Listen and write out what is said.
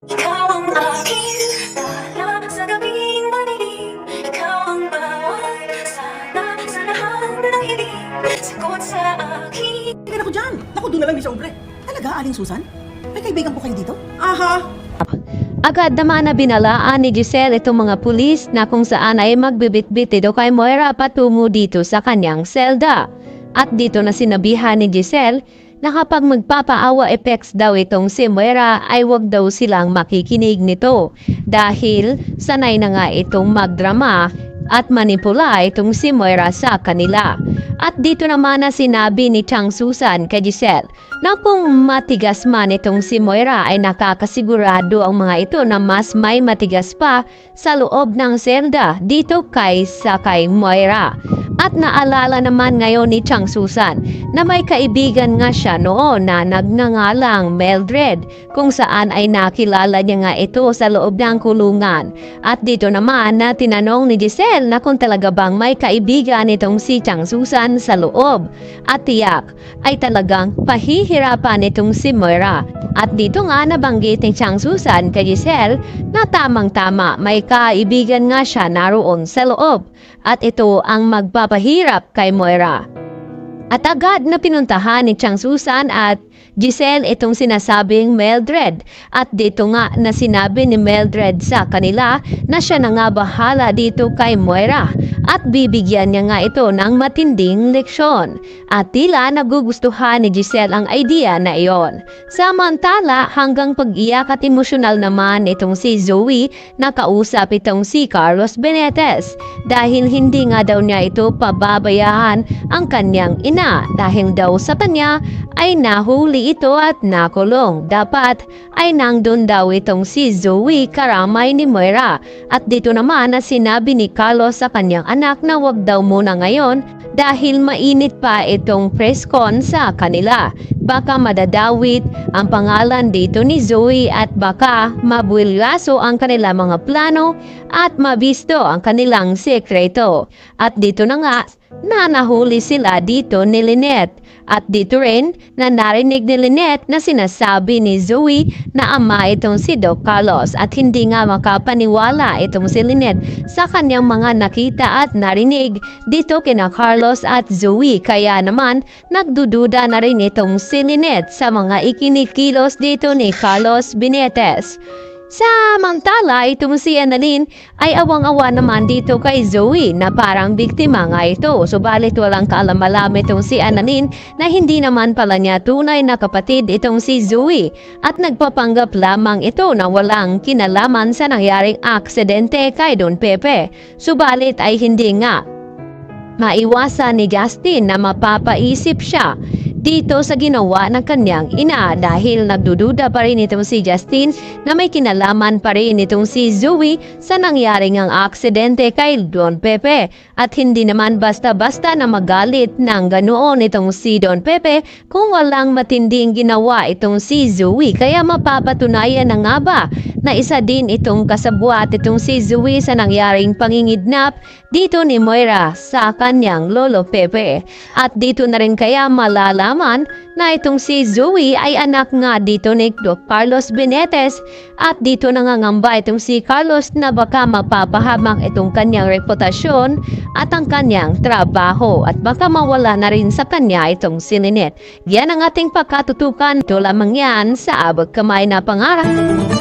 Ikaw ang aking tala sa gabing madilim. Ikaw ang bawat sana sa lahat ng hiling. Sagot sa akin. Tingnan ako dyan. Naku, doon na lang ni sa ubre. Talaga, Aling Susan? May kaibigan po kayo dito? Aha. Agad naman na binalaan ni Giselle itong mga pulis na kung saan ay magbibit-bit ito kay Moira patungo dito sa kanyang selda. At dito na sinabihan ni Giselle na kapag magpapaawa effects daw itong si Moira ay wag daw silang makikinig nito dahil sanay na nga itong magdrama at manipula itong si Moira sa kanila. At dito naman na sinabi ni Chang Susan kay Giselle na kung matigas man itong si Moira ay nakakasigurado ang mga ito na mas may matigas pa sa loob ng selda dito kaysa kay Moira. At naalala naman ngayon ni Chang Susan na may kaibigan nga siya noon na nagngangalang Mildred kung saan ay nakilala niya nga ito sa loob ng kulungan. At dito naman na tinanong ni Giselle na kung talaga bang may kaibigan itong si Chang Susan sa loob. At tiyak ay talagang pahihirapan itong si Moira. At dito nga nabanggit ni Chang Susan kay Giselle na tamang-tama may kaibigan nga siya naroon sa loob. At ito ang magpapahirap kay Moira. At agad na pinuntahan ni Chang Susan at Giselle itong sinasabing Mildred. At dito nga na sinabi ni Mildred sa kanila na siya na nga bahala dito kay Moira. At bibigyan niya nga ito ng matinding leksyon. At tila nagugustuhan ni Giselle ang idea na iyon. Samantala hanggang pag-iyak at emosyonal naman itong si Zoe na kausap itong si Carlos Benitez. Dahil hindi nga daw niya ito pababayaan ang kanyang ina. Dahil daw sa kanya ay nahuli ito at nakulong. Dapat ay nandun daw itong si Zoe karamay ni Moira. At dito naman na sinabi ni Carlos sa kanyang anak na wag daw muna ngayon dahil mainit pa itong preskon sa kanila. Baka madadawit ang pangalan dito ni Zoe at baka mabulyaso ang kanilang mga plano at mabisto ang kanilang sekreto. At dito na nga na nahuli sila dito ni Lynette. At dito rin na narinig ni Lynette na sinasabi ni Zoe na ama itong si Doc Carlos at hindi nga makapaniwala itong si Lynette sa kanyang mga nakita at narinig dito kina Carlos at Zoe. Kaya naman nagdududa na rin itong si Lynette sa mga ikinikilos dito ni Carlos Benitez. Samantala, itong si Annalyn ay awang-awa naman dito kay Zoe na parang biktima nga ito. Subalit walang kaalam-alam itong si Annalyn na hindi naman pala niya tunay na kapatid itong si Zoe at nagpapanggap lamang ito na walang kinalaman sa nangyaring aksidente kay Don Pepe. Subalit ay hindi nga maiwasan ni Justin na mapapaisip siya dito sa ginawa ng kanyang ina dahil nagdududa pa rin itong si Justin na may kinalaman pa rin itong si Zoe sa nangyaring ang aksidente kay Don Pepe at hindi naman basta-basta na magalit ng ganoon itong si Don Pepe kung walang matinding ginawa itong si Zoe. Kaya mapapatunayan na nga ba na isa din itong kasabwat itong si Zoe sa nangyaring pangingidnap dito ni Moira sa kanyang lolo Pepe. At dito na rin kaya malalaman na itong si Zoe ay anak nga dito ni Doc Carlos Benitez at dito nangangamba itong si Carlos na baka mapapahamak itong kanyang reputasyon at ang kanyang trabaho at baka mawala na rin sa kanya itong si Lynette. Yan ang ating pagkatutukan. Ito lamang yan sa abot kamay na pangarap.